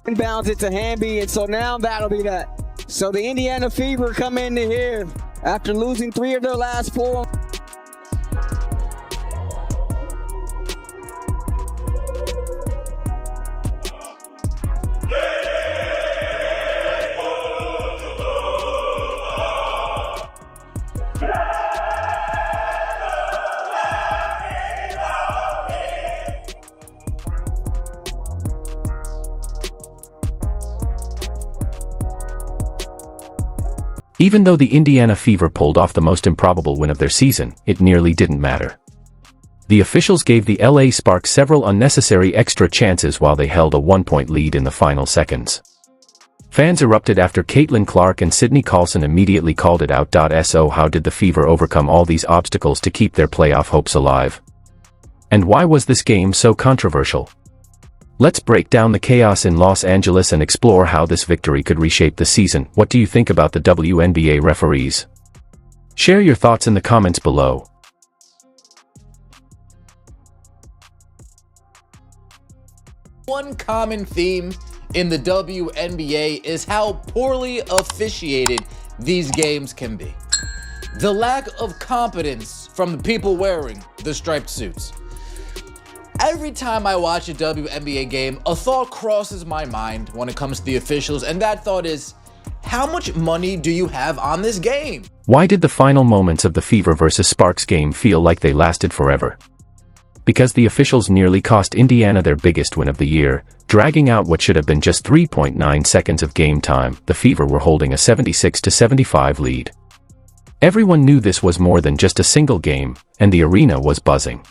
Inbounds it to Hamby, and so now that'll be that. So the Indiana Fever come into here after losing 3 of their last 4. Even though the Indiana Fever pulled off the most improbable win of their season, it nearly didn't matter. The officials gave the LA Sparks several unnecessary extra chances while they held a 1-point lead in the final seconds. Fans erupted after Caitlin Clark and Sydney Carlson immediately called it out. So how did the Fever overcome all these obstacles to keep their playoff hopes alive? And why was this game so controversial? Let's break down the chaos in Los Angeles and explore how this victory could reshape the season. What do you think about the WNBA referees? Share your thoughts in the comments below. One common theme in the WNBA is how poorly officiated these games can be. The lack of competence from the people wearing the striped suits. Every time I watch a WNBA game, a thought crosses my mind when it comes to the officials, and that thought is, how much money do you have on this game? Why did the final moments of the Fever vs Sparks game feel like they lasted forever? Because the officials nearly cost Indiana their biggest win of the year, dragging out what should have been just 3.9 seconds of game time. The Fever were holding a 76-75 lead. Everyone knew this was more than just a single game, and the arena was buzzing.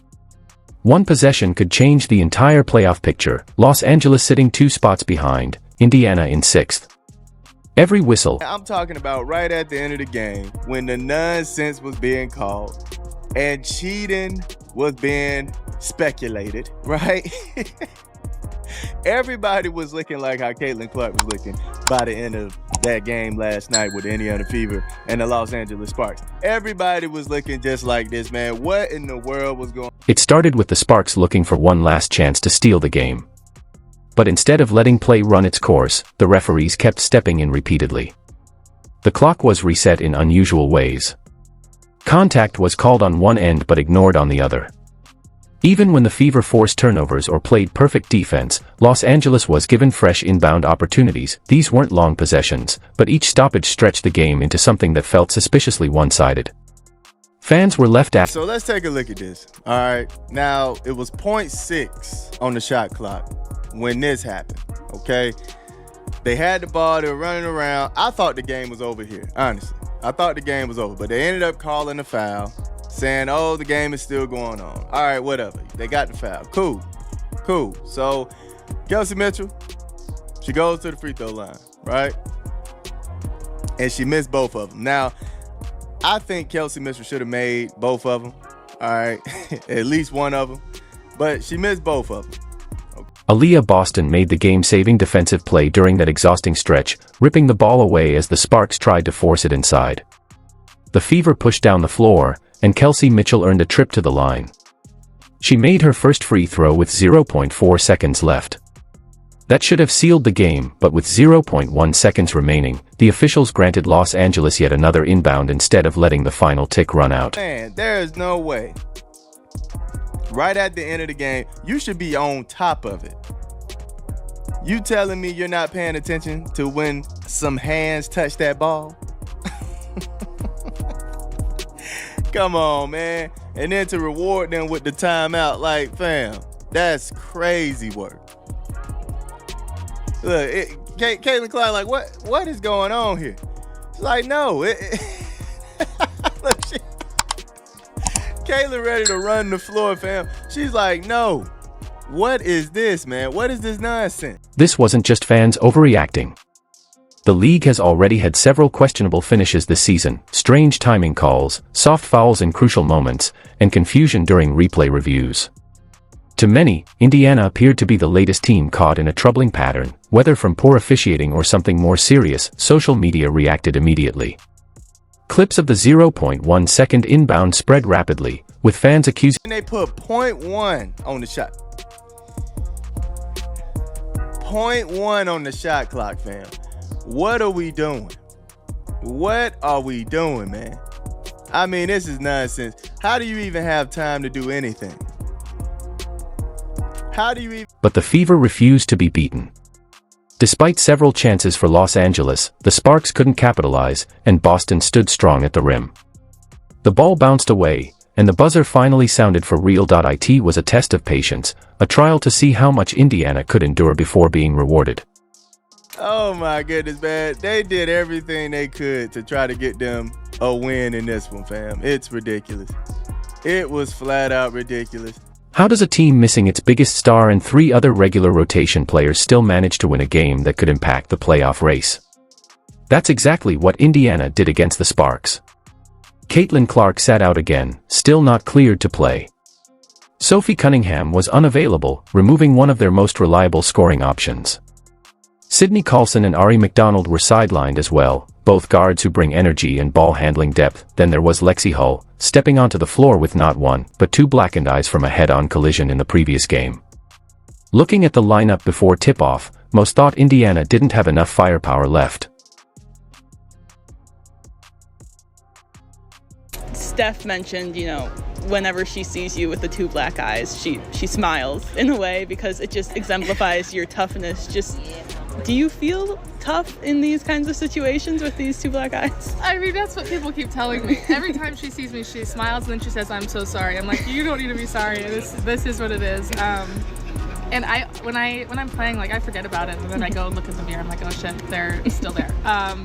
One possession could change the entire playoff picture. Los Angeles sitting 2 spots behind, Indiana in 6th. Every whistle. I'm talking about right at the end of the game when the nonsense was being called and cheating was being speculated, right? Everybody was looking like how Caitlin Clark was looking by the end of that game last night with the Indiana Fever and the Los Angeles Sparks. Everybody was looking just like this, man. What in the world was going on? It started with the Sparks looking for one last chance to steal the game. But instead of letting play run its course, the referees kept stepping in repeatedly. The clock was reset in unusual ways. Contact was called on one end but ignored on the other. Even when the Fever forced turnovers or played perfect defense, Los Angeles was given fresh inbound opportunities. These weren't long possessions, but each stoppage stretched the game into something that felt suspiciously one-sided. Fans were left out. So let's take a look at this. All right, now it was 0.6 on the shot clock when this happened, okay? They had the ball, they were running around. I thought the game was over here, honestly. I thought the game was over, but they ended up calling a foul, saying, oh, the game is still going on. All right, whatever. They got the foul. Cool. So Kelsey Mitchell, she goes to the free throw line, right? And she missed both of them. Now, I think Kelsey Mitchell should have made both of them, all right? At least one of them. But she missed both of them. Aaliyah Boston made the game-saving defensive play during that exhausting stretch, ripping the ball away as the Sparks tried to force it inside. The Fever pushed down the floor, and Kelsey Mitchell earned a trip to the line. She made her first free throw with 0.4 seconds left. That should have sealed the game, but with 0.1 seconds remaining, the officials granted Los Angeles yet another inbound instead of letting the final tick run out. Man, there is no way. Right at the end of the game, you should be on top of it. You telling me you're not paying attention to when some hands touch that ball? Come on, man. And then to reward them with the timeout, like, fam, that's crazy work. Look, Caitlin Clark, like, what is going on here? She's like, no. Look, Caitlin ready to run the floor, fam. She's like, no. What is this, man? What is this nonsense? This wasn't just fans overreacting. The league has already had several questionable finishes this season, strange timing calls, soft fouls in crucial moments, and confusion during replay reviews. To many, Indiana appeared to be the latest team caught in a troubling pattern, whether from poor officiating or something more serious. Social media reacted immediately. Clips of the 0.1 second inbound spread rapidly, with fans accusing. They put 0.1 on the shot. 0.1 on the shot clock, fam. What are we doing? What are we doing, man? I mean, this is nonsense. How do you even have time to do anything? How do you even... But the Fever refused to be beaten. Despite several chances for Los Angeles, the Sparks couldn't capitalize, and Boston stood strong at the rim. The ball bounced away, and the buzzer finally sounded for real. It was a test of patience, a trial to see how much Indiana could endure before being rewarded. Oh my goodness, man. They did everything they could to try to get them a win in this one, fam. It's ridiculous. It was flat out ridiculous. How does a team missing its biggest star and 3 other regular rotation players still manage to win a game that could impact the playoff race? That's exactly what Indiana did against the Sparks. Caitlin Clark sat out again, still not cleared to play. Sophie Cunningham was unavailable, removing one of their most reliable scoring options. Sydney Carlson and Ari McDonald were sidelined as well, both guards who bring energy and ball-handling depth. Then there was Lexi Hull, stepping onto the floor with not one, but 2 blackened eyes from a head-on collision in the previous game. Looking at the lineup before tip-off, most thought Indiana didn't have enough firepower left. Steph mentioned, whenever she sees you with the 2 black eyes, she smiles in a way because it just exemplifies your toughness. Do you feel tough in these kinds of situations with these 2 black eyes? I mean, that's what people keep telling me. Every time she sees me, she smiles and then she says, "I'm so sorry." I'm like, you don't need to be sorry. This is what it is. And when I'm playing, I forget about it, and then I go and look in the mirror. I'm like, oh shit, they're still there.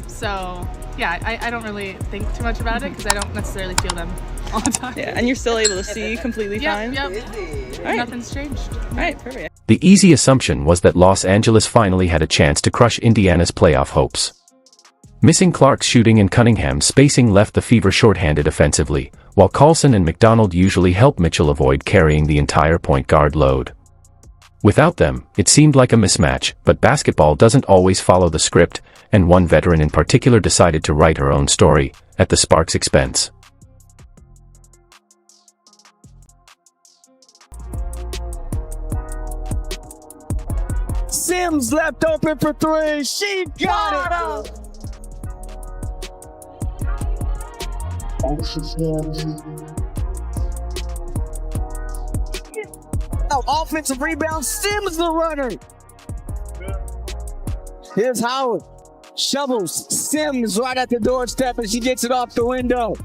So yeah, I don't really think too much about it because I don't necessarily feel them all the time. Yeah, and you're still able to see completely fine? Yep. Right. Nothing's changed. All right, perfect. The easy assumption was that Los Angeles finally had a chance to crush Indiana's playoff hopes. Missing Clark's shooting and Cunningham's spacing left the Fever shorthanded offensively, while Carlson and McDonald usually helped Mitchell avoid carrying the entire point guard load. Without them, it seemed like a mismatch, but basketball doesn't always follow the script, and one veteran in particular decided to write her own story, at the Sparks' expense. Sims left open for 3. She got it. Now, offensive rebound. Sims the runner. Here's Howard. Shovels Sims right at the doorstep, and she gets it off the window.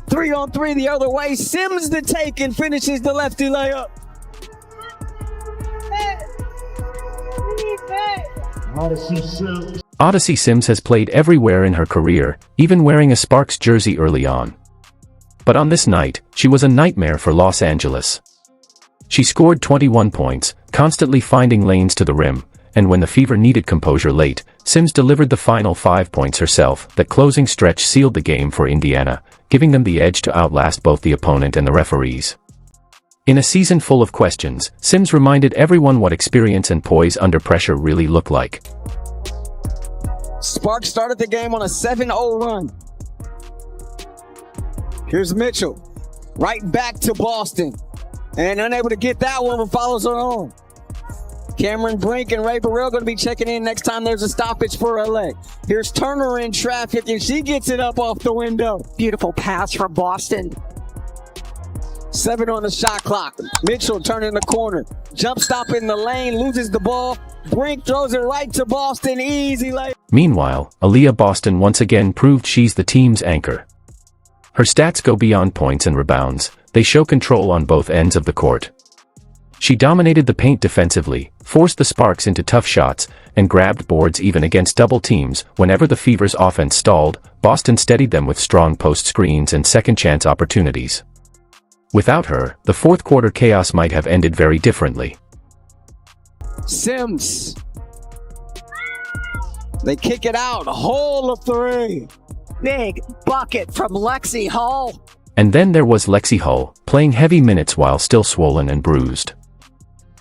3-on-3 the other way. Sims the take and finishes the lefty layup. Odyssey Sims has played everywhere in her career, even wearing a Sparks jersey early on. But on this night, she was a nightmare for Los Angeles. She scored 21 points, constantly finding lanes to the rim, and when the Fever needed composure late, Sims delivered the final 5 points herself. That closing stretch sealed the game for Indiana, giving them the edge to outlast both the opponent and the referees. In a season full of questions, Sims reminded everyone what experience and poise under pressure really look like. Sparks started the game on a 7-0 run. Here's Mitchell. Right back to Boston. And unable to get that one, but follows her on. Cameron Brink and Ray Burrell going to be checking in next time there's a stoppage for LA. Here's Turner in traffic, and she gets it up off the window. Beautiful pass from Boston. 7 on the shot clock. Mitchell turning the corner. Jump stop in the lane, loses the ball. Brink throws it right to Boston. Easy lay. Meanwhile, Aaliyah Boston once again proved she's the team's anchor. Her stats go beyond points and rebounds. They show control on both ends of the court. She dominated the paint defensively, forced the Sparks into tough shots, and grabbed boards even against double teams. Whenever the Fever's offense stalled, Boston steadied them with strong post screens and second-chance opportunities. Without her, the fourth quarter chaos might have ended very differently. Sims. They kick it out. Hole of 3. Big bucket from Lexi Hull. And then there was Lexi Hull, playing heavy minutes while still swollen and bruised.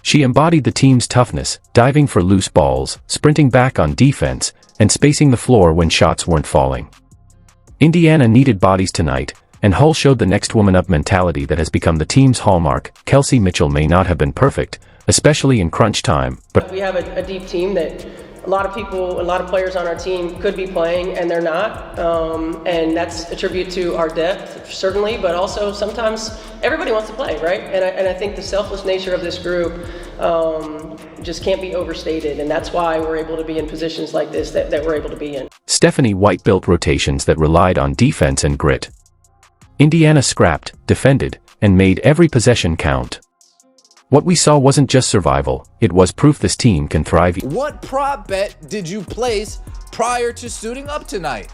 She embodied the team's toughness, diving for loose balls, sprinting back on defense, and spacing the floor when shots weren't falling. Indiana needed bodies tonight, and Hull showed the next woman up mentality that has become the team's hallmark. Kelsey Mitchell may not have been perfect, especially in crunch time, but we have a deep team that a lot of people, a lot of players on our team could be playing and they're not. And that's a tribute to our depth, certainly, but also sometimes everybody wants to play, right? And I think the selfless nature of this group just can't be overstated. And that's why we're able to be in positions like this that we're able to be in. Stephanie White built rotations that relied on defense and grit. Indiana scrapped, defended, and made every possession count. What we saw wasn't just survival, it was proof this team can thrive. What prop bet did you place prior to suiting up tonight?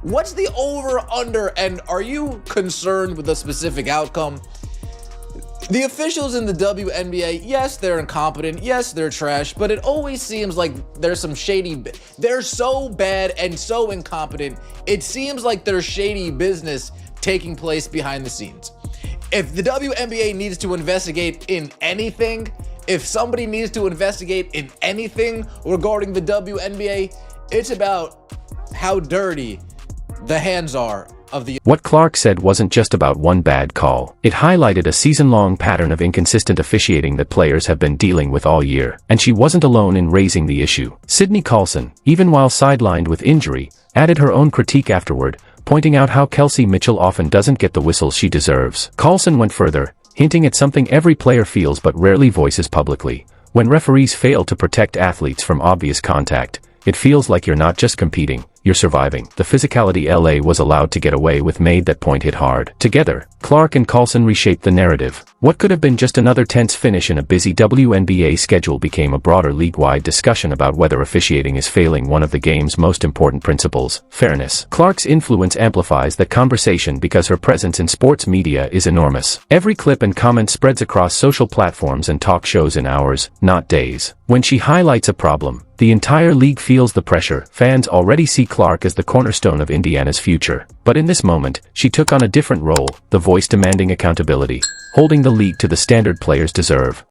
What's the over/under, and are you concerned with a specific outcome? The officials in the WNBA, yes, they're incompetent, yes, they're trash, but it always seems like there's some shady. They're so bad and so incompetent, it seems like there's shady business taking place behind the scenes. If the WNBA needs to investigate in anything, if somebody needs to investigate in anything regarding the WNBA, it's about how dirty the hands are of the... What Clark said wasn't just about one bad call. It highlighted a season-long pattern of inconsistent officiating that players have been dealing with all year. And she wasn't alone in raising the issue. Sydney Colson, even while sidelined with injury, added her own critique afterward, pointing out how Kelsey Mitchell often doesn't get the whistles she deserves. Colson went further, hinting at something every player feels but rarely voices publicly. When referees fail to protect athletes from obvious contact, it feels like you're not just competing, you're surviving. The physicality LA was allowed to get away with made that point hit hard. Together, Clark and Colson reshaped the narrative. What could have been just another tense finish in a busy WNBA schedule became a broader league-wide discussion about whether officiating is failing one of the game's most important principles, fairness. Clark's influence amplifies that conversation because her presence in sports media is enormous. Every clip and comment spreads across social platforms and talk shows in hours, not days. When she highlights a problem, the entire league feels the pressure. Fans already see Clark as the cornerstone of Indiana's future. But in this moment, she took on a different role, the voice demanding accountability, holding the league to the standard players deserve.